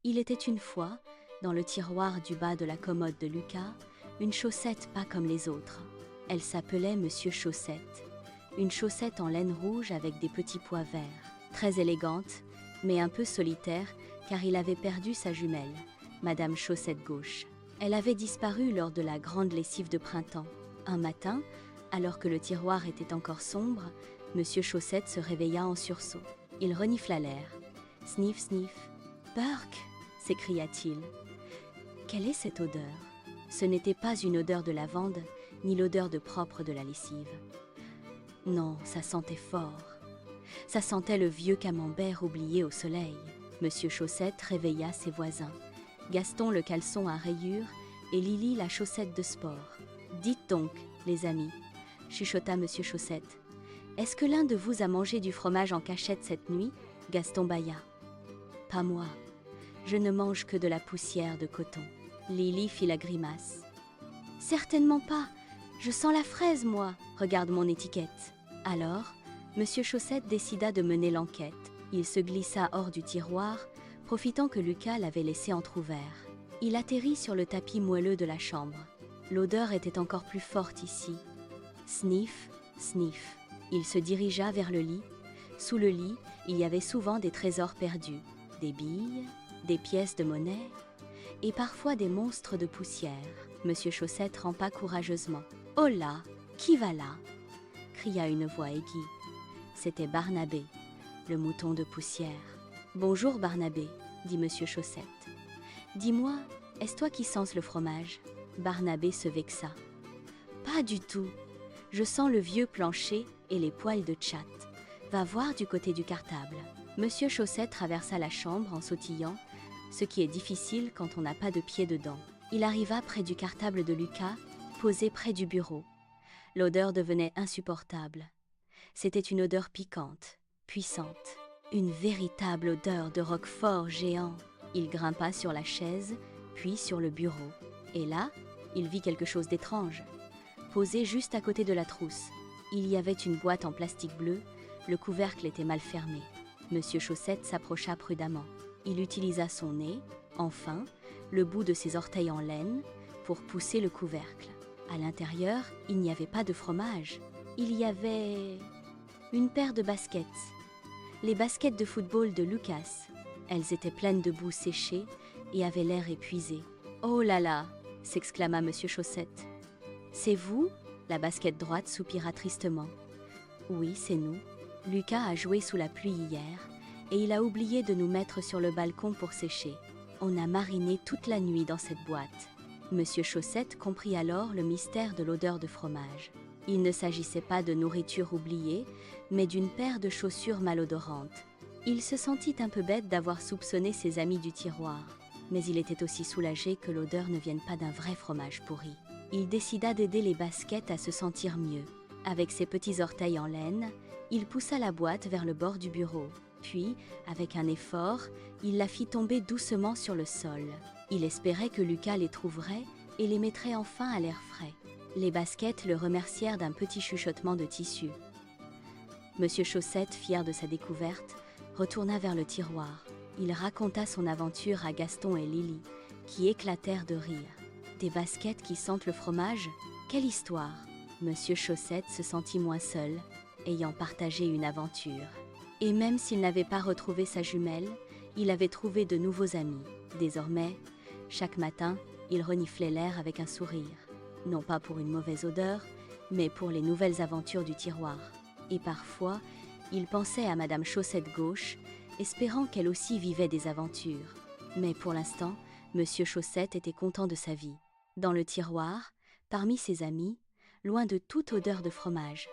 Il était une fois, dans le tiroir du bas de la commode de Lucas, une chaussette pas comme les autres. Elle s'appelait Monsieur Chaussette. Une chaussette en laine rouge avec des petits pois verts. Très élégante, mais un peu solitaire, car il avait perdu sa jumelle, Madame Chaussette Gauche. Elle avait disparu lors de la grande lessive de printemps. Un matin, alors que le tiroir était encore sombre, Monsieur Chaussette se réveilla en sursaut. Il renifla l'air. Sniff, sniff. « Burk !» s'écria-t-il. « Quelle est cette odeur ?» Ce n'était pas une odeur de lavande, ni l'odeur de propre de la lessive. Non, ça sentait fort. Ça sentait le vieux camembert oublié au soleil. Monsieur Chaussette réveilla ses voisins. Gaston le caleçon à rayures et Lily la chaussette de sport. « Dites donc, les amis, » chuchota Monsieur Chaussette. « Est-ce que l'un de vous a mangé du fromage en cachette cette nuit ?» Gaston bâilla. « Pas moi. Je ne mange que de la poussière de coton. » Lily fit la grimace. « Certainement pas. Je sens la fraise, moi. Regarde mon étiquette. » Alors, Monsieur Chaussette décida de mener l'enquête. Il se glissa hors du tiroir, profitant que Lucas l'avait laissé entrouvert. Il atterrit sur le tapis moelleux de la chambre. L'odeur était encore plus forte ici. Sniff, sniff. Il se dirigea vers le lit. Sous le lit, il y avait souvent des trésors perdus, des billes, des pièces de monnaie et parfois des monstres de poussière. Monsieur Chaussette rampa courageusement. « Oh là, qui va là ?» cria une voix aiguë. C'était Barnabé, le mouton de poussière. « Bonjour Barnabé, » dit Monsieur Chaussette. « Dis-moi, est-ce toi qui sens le fromage ?» Barnabé se vexa. « Pas du tout. Je sens le vieux plancher et les poils de chatte. Va voir du côté du cartable. » Monsieur Chaussette traversa la chambre en sautillant, ce qui est difficile quand on n'a pas de pied dedans. Il arriva près du cartable de Lucas, posé près du bureau. L'odeur devenait insupportable. C'était une odeur piquante, puissante. Une véritable odeur de roquefort géant. Il grimpa sur la chaise, puis sur le bureau. Et là, il vit quelque chose d'étrange. Posé juste à côté de la trousse, il y avait une boîte en plastique bleu. Le couvercle était mal fermé. Monsieur Chaussette s'approcha prudemment. Il utilisa son nez, enfin, le bout de ses orteils en laine, pour pousser le couvercle. À l'intérieur, il n'y avait pas de fromage. Il y avait une paire de baskets. Les baskets de football de Lucas. Elles étaient pleines de boue séchée et avaient l'air épuisées. « Oh là là !» s'exclama Monsieur Chaussette. « C'est vous ?» La basket droite soupira tristement. « Oui, c'est nous. Lucas a joué sous la pluie hier et il a oublié de nous mettre sur le balcon pour sécher. On a mariné toute la nuit dans cette boîte. » Monsieur Chaussette comprit alors le mystère de l'odeur de fromage. Il ne s'agissait pas de nourriture oubliée, mais d'une paire de chaussures malodorantes. Il se sentit un peu bête d'avoir soupçonné ses amis du tiroir, mais il était aussi soulagé que l'odeur ne vienne pas d'un vrai fromage pourri. Il décida d'aider les baskets à se sentir mieux. Avec ses petits orteils en laine, il poussa la boîte vers le bord du bureau. Puis, avec un effort, il la fit tomber doucement sur le sol. Il espérait que Lucas les trouverait et les mettrait enfin à l'air frais. Les baskets le remercièrent d'un petit chuchotement de tissu. Monsieur Chaussette, fier de sa découverte, retourna vers le tiroir. Il raconta son aventure à Gaston et Lily, qui éclatèrent de rire. Des baskets qui sentent le fromage ? Quelle histoire ! Monsieur Chaussette se sentit moins seul, ayant partagé une aventure. Et même s'il n'avait pas retrouvé sa jumelle, il avait trouvé de nouveaux amis. Désormais, chaque matin, il reniflait l'air avec un sourire. Non pas pour une mauvaise odeur, mais pour les nouvelles aventures du tiroir. Et parfois, il pensait à Madame Chaussette Gauche, espérant qu'elle aussi vivait des aventures. Mais pour l'instant, Monsieur Chaussette était content de sa vie. Dans le tiroir, parmi ses amis, loin de toute odeur de fromage,